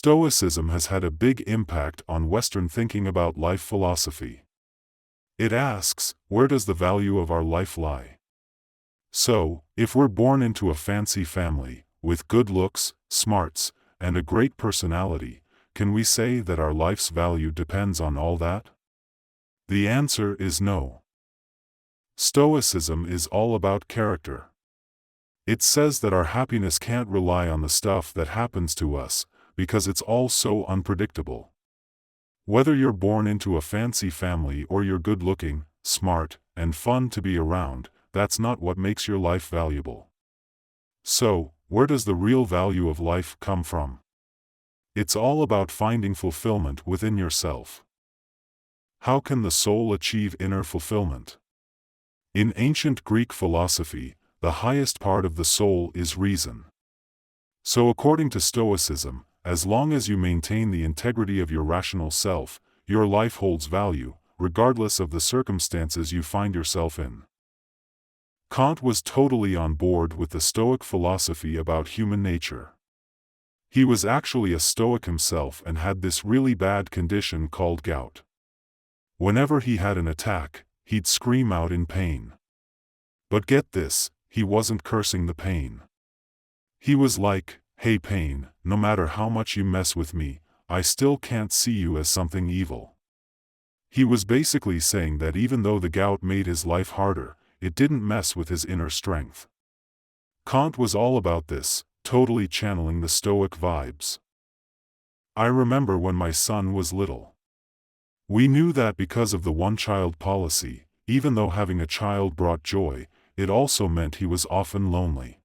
Stoicism has had a big impact on Western thinking about life philosophy. It asks, where does the value of our life lie? So, if we're born into a fancy family, with good looks, smarts, and a great personality, can we say that our life's value depends on all that? The answer is no. Stoicism is all about character. It says that our happiness can't rely on the stuff that happens to us, because it's all so unpredictable. Whether you're born into a fancy family or you're good-looking, smart, and fun to be around, that's not what makes your life valuable. So, where does the real value of life come from? It's all about finding fulfillment within yourself. How can the soul achieve inner fulfillment? In ancient Greek philosophy, the highest part of the soul is reason. So according to Stoicism, as long as you maintain the integrity of your rational self, your life holds value, regardless of the circumstances you find yourself in. Kant was totally on board with the Stoic philosophy about human nature. He was actually a Stoic himself and had this really bad condition called gout. Whenever he had an attack, he'd scream out in pain. But get this, he wasn't cursing the pain. He was like, "Hey pain, no matter how much you mess with me, I still can't see you as something evil." He was basically saying that even though the gout made his life harder, it didn't mess with his inner strength. Kant was all about this, totally channeling the Stoic vibes. I remember when my son was little. We knew that because of the one-child policy, even though having a child brought joy, it also meant he was often lonely.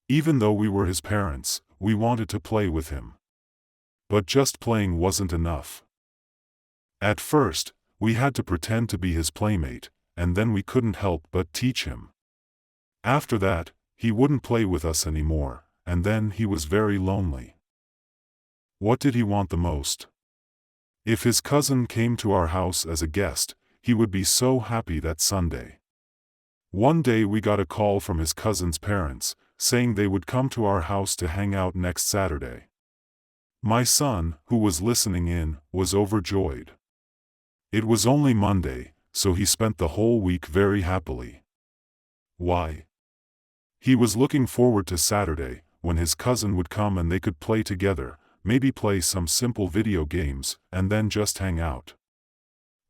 Even though we were his parents, we wanted to play with him. But just playing wasn't enough. At first, we had to pretend to be his playmate, and then we couldn't help but teach him. After that, he wouldn't play with us anymore, and then he was very lonely. What did he want the most? If his cousin came to our house as a guest, he would be so happy that Sunday. One day we got a call from his cousin's parents, saying they would come to our house to hang out next Saturday. My son, who was listening in, was overjoyed. It was only Monday, so he spent the whole week very happily. Why? He was looking forward to Saturday, when his cousin would come and they could play together, maybe play some simple video games, and then just hang out.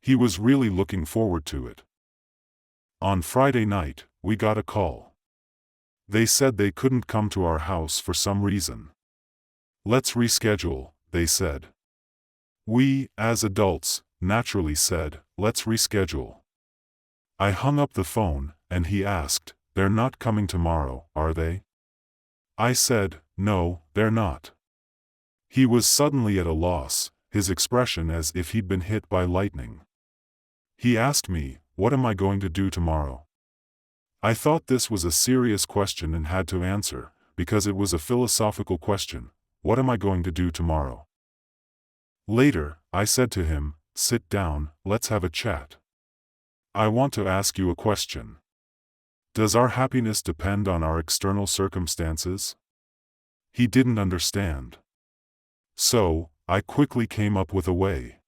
He was really looking forward to it. On Friday night, we got a call. They said they couldn't come to our house for some reason. "Let's reschedule," they said. We, as adults, naturally said, "Let's reschedule." I hung up the phone, and he asked, "They're not coming tomorrow, are they?" I said, "No, they're not." He was suddenly at a loss, his expression as if he'd been hit by lightning. He asked me, "What am I going to do tomorrow?" I thought this was a serious question and had to answer, because it was a philosophical question. What am I going to do tomorrow? Later, I said to him, "Sit down, let's have a chat. I want to ask you a question. Does our happiness depend on our external circumstances?" He didn't understand. So, I quickly came up with a way.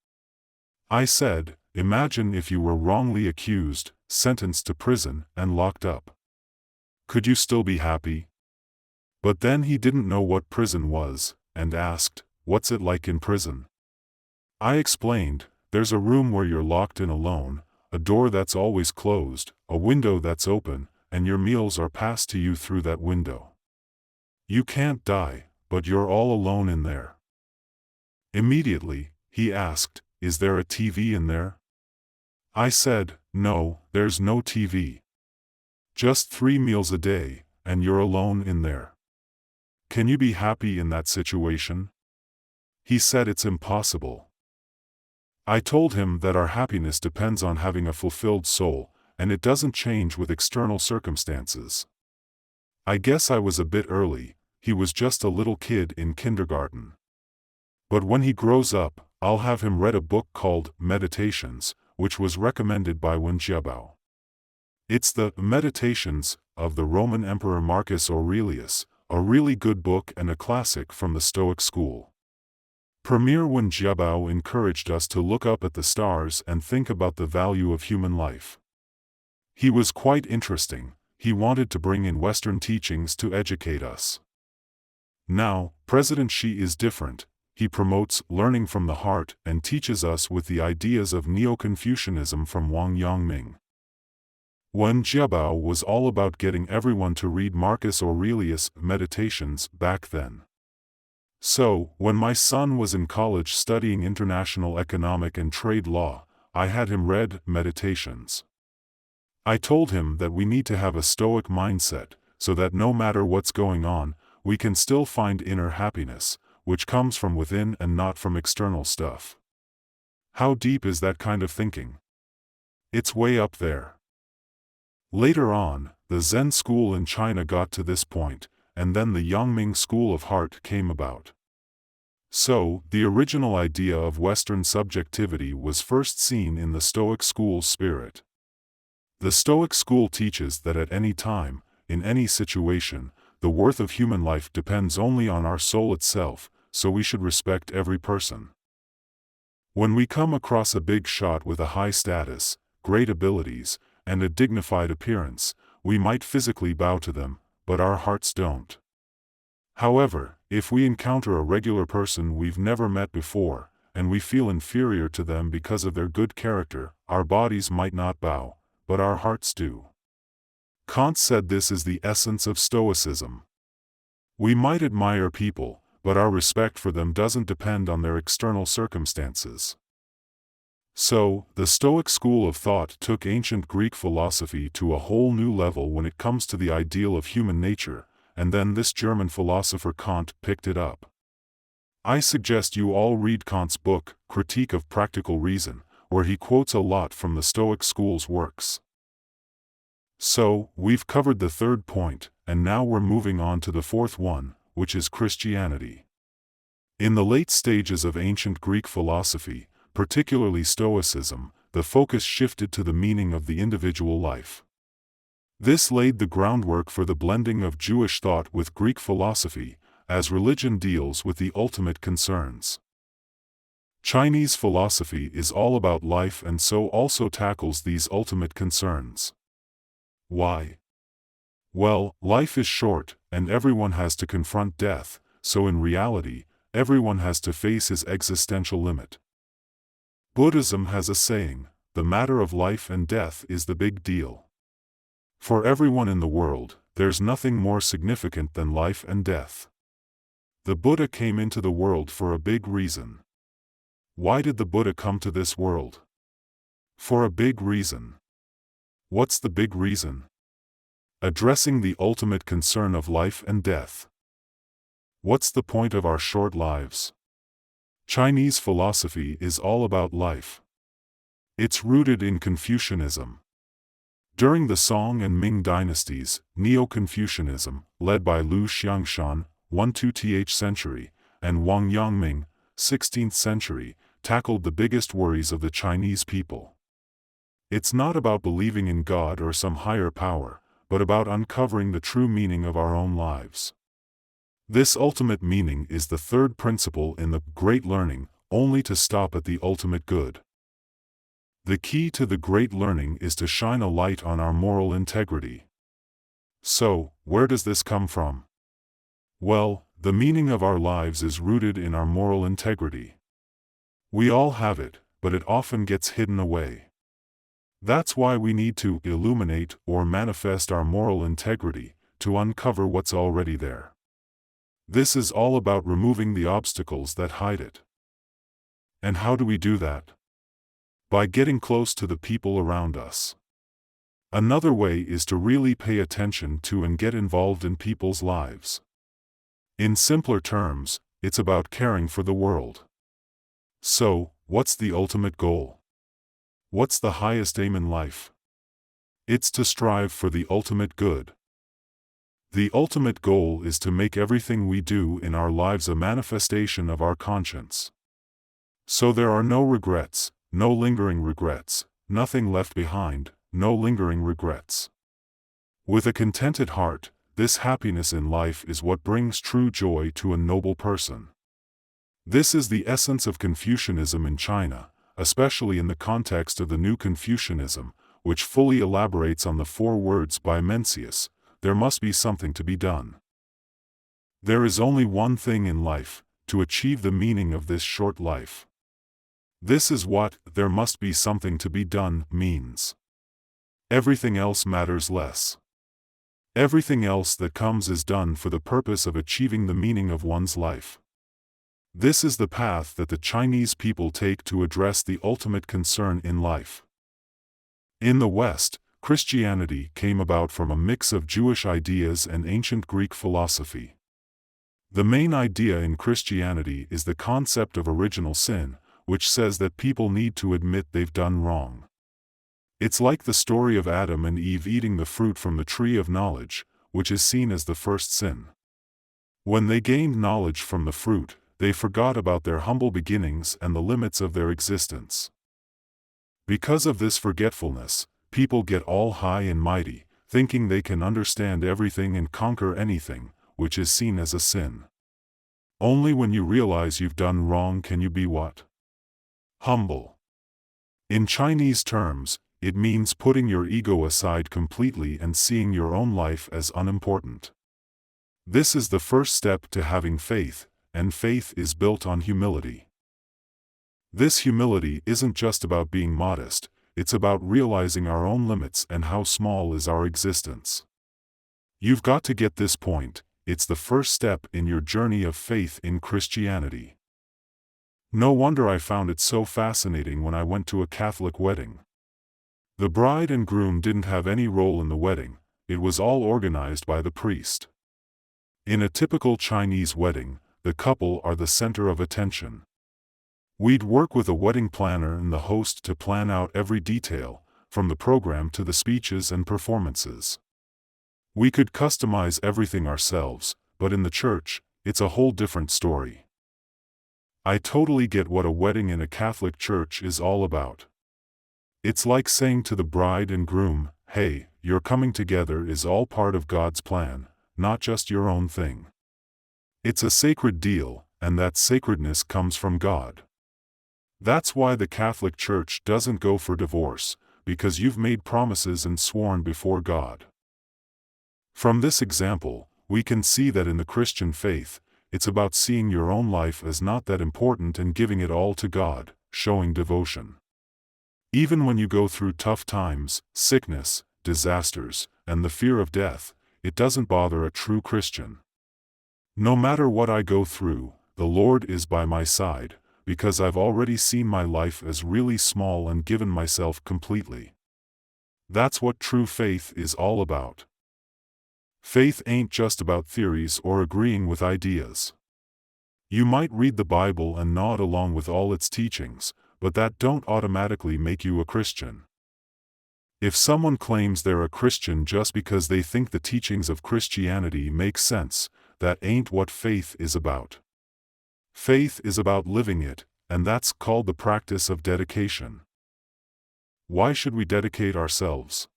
I said, "Imagine if you were wrongly accused, sentenced to prison, and locked up. Could you still be happy?" But then he didn't know what prison was, and asked, "What's it like in prison?" I explained, "There's a room where you're locked in alone, a door that's always closed, a window that's open, and your meals are passed to you through that window. You can't die, but you're all alone in there." Immediately, he asked, "Is there a TV in there?" I said, "No, there's no TV. Just 3 meals a day, and you're alone in there. Can you be happy in that situation?" He said it's impossible. I told him that our happiness depends on having a fulfilled soul, and it doesn't change with external circumstances. I guess I was a bit early, he was just a little kid in kindergarten. But when he grows up, I'll have him read a book called Meditations, which was recommended by Wen Jiabao. It's the Meditations of the Roman Emperor Marcus Aurelius, a really good book and a classic from the Stoic school. Premier Wen Jiabao encouraged us to look up at the stars and think about the value of human life. He was quite interesting. He wanted to bring in Western teachings to educate us. Now, President Xi is different. He promotes learning from the heart and teaches us with the ideas of Neo-Confucianism from Wang Yangming. Wen Jiabao was all about getting everyone to read Marcus Aurelius' Meditations back then. So, when my son was in college studying international economic and trade law, I had him read Meditations. I told him that we need to have a Stoic mindset, so that no matter what's going on, we can still find inner happiness, which comes from within and not from external stuff. How deep is that kind of thinking? It's way up there. Later on, the Zen school in China got to this point, and then the Yangming school of heart came about. So, the original idea of Western subjectivity was first seen in the Stoic school's spirit. The Stoic school teaches that at any time, in any situation, the worth of human life depends only on our soul itself, so we should respect every person. When we come across a big shot with a high status, great abilities, and a dignified appearance, we might physically bow to them, but our hearts don't. However, if we encounter a regular person we've never met before, and we feel inferior to them because of their good character, our bodies might not bow, but our hearts do. Kant said this is the essence of Stoicism. We might admire people, but our respect for them doesn't depend on their external circumstances. So, the Stoic school of thought took ancient Greek philosophy to a whole new level when it comes to the ideal of human nature, and then this German philosopher Kant picked it up. I suggest you all read Kant's book, Critique of Practical Reason, where he quotes a lot from the Stoic school's works. So, we've covered the third point, and now we're moving on to the fourth one, which is Christianity. In the late stages of ancient Greek philosophy, particularly Stoicism, the focus shifted to the meaning of the individual life. This laid the groundwork for the blending of Jewish thought with Greek philosophy, as religion deals with the ultimate concerns. Chinese philosophy is all about life and so also tackles these ultimate concerns. Why? Well, life is short, and everyone has to confront death, so in reality, everyone has to face his existential limit. Buddhism has a saying, the matter of life and death is the big deal. For everyone in the world, there's nothing more significant than life and death. The Buddha came into the world for a big reason. Why did the Buddha come to this world? For a big reason. What's the big reason? Addressing the ultimate concern of life and death. What's the point of our short lives? Chinese philosophy is all about life. It's rooted in Confucianism. During the Song and Ming dynasties, Neo-Confucianism, led by Lu Xiangshan, 1-2th century, and Wang Yangming, 16th century, tackled the biggest worries of the Chinese people. It's not about believing in God or some higher power, but about uncovering the true meaning of our own lives. This ultimate meaning is the third principle in the Great Learning, only to stop at the ultimate good. The key to the Great Learning is to shine a light on our moral integrity. So, where does this come from? Well, the meaning of our lives is rooted in our moral integrity. We all have it, but it often gets hidden away. That's why we need to illuminate or manifest our moral integrity, to uncover what's already there. This is all about removing the obstacles that hide it. And how do we do that? By getting close to the people around us. Another way is to really pay attention to and get involved in people's lives. In simpler terms, it's about caring for the world. So, what's the ultimate goal? What's the highest aim in life? It's to strive for the ultimate good. The ultimate goal is to make everything we do in our lives a manifestation of our conscience. So there are no regrets, no lingering regrets, nothing left behind, no lingering regrets. With a contented heart, this happiness in life is what brings true joy to a noble person. This is the essence of Confucianism in China, especially in the context of the New Confucianism, which fully elaborates on the 4 words by Mencius: there must be something to be done. There is only one thing in life, to achieve the meaning of this short life. This is what "there must be something to be done" means. Everything else matters less. Everything else that comes is done for the purpose of achieving the meaning of one's life. This is the path that the Chinese people take to address the ultimate concern in life. In the West, Christianity came about from a mix of Jewish ideas and ancient Greek philosophy. The main idea in Christianity is the concept of original sin, which says that people need to admit they've done wrong. It's like the story of Adam and Eve eating the fruit from the tree of knowledge, which is seen as the first sin. When they gained knowledge from the fruit, they forgot about their humble beginnings and the limits of their existence. Because of this forgetfulness, people get all high and mighty, thinking they can understand everything and conquer anything, which is seen as a sin. Only when you realize you've done wrong can you be what? Humble. In Chinese terms, it means putting your ego aside completely and seeing your own life as unimportant. This is the first step to having faith, and faith is built on humility. This humility isn't just about being modest, it's about realizing our own limits and how small is our existence. You've got to get this point. It's the first step in your journey of faith in Christianity. No wonder I found it so fascinating when I went to a Catholic wedding. The bride and groom didn't have any role in the wedding, it was all organized by the priest. In a typical Chinese wedding, the couple are the center of attention. We'd work with a wedding planner and the host to plan out every detail, from the program to the speeches and performances. We could customize everything ourselves, but in the church, it's a whole different story. I totally get what a wedding in a Catholic church is all about. It's like saying to the bride and groom, "Hey, your coming together is all part of God's plan, not just your own thing." It's a sacred deal, and that sacredness comes from God. That's why the Catholic Church doesn't go for divorce, because you've made promises and sworn before God. From this example, we can see that in the Christian faith, it's about seeing your own life as not that important and giving it all to God, showing devotion. Even when you go through tough times, sickness, disasters, and the fear of death, it doesn't bother a true Christian. No matter what I go through, the Lord is by my side, because I've already seen my life as really small and given myself completely. That's what true faith is all about. Faith ain't just about theories or agreeing with ideas. You might read the Bible and nod along with all its teachings, but that don't automatically make you a Christian. If someone claims they're a Christian just because they think the teachings of Christianity make sense, that ain't what faith is about. Faith is about living it, and that's called the practice of dedication. Why should we dedicate ourselves?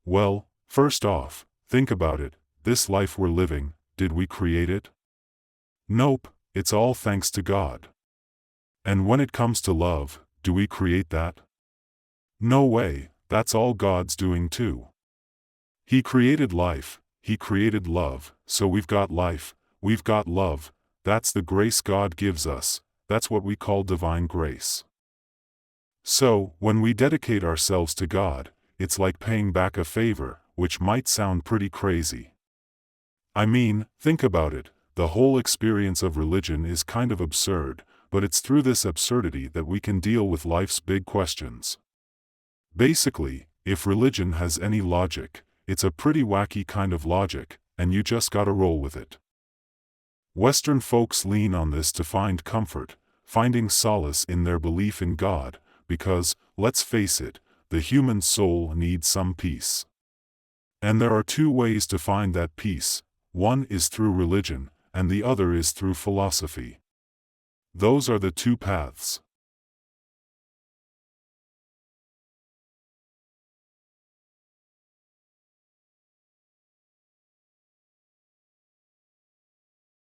Well, first off, think about it. This life we're living, did we create it? Nope, it's all thanks to God. And when it comes to love, do we create that? No way, that's all God's doing too. He created life, He created love, so we've got life, we've got love, that's the grace God gives us, that's what we call divine grace. So, when we dedicate ourselves to God, it's like paying back a favor, which might sound pretty crazy. I mean, think about it, the whole experience of religion is kind of absurd, but it's through this absurdity that we can deal with life's big questions. Basically, if religion has any logic, it's a pretty wacky kind of logic, and you just gotta roll with it. Western folks lean on this to find comfort, finding solace in their belief in God, because, let's face it, the human soul needs some peace. And there are 2 ways to find that peace, one is through religion, and the other is through philosophy. Those are the 2 paths.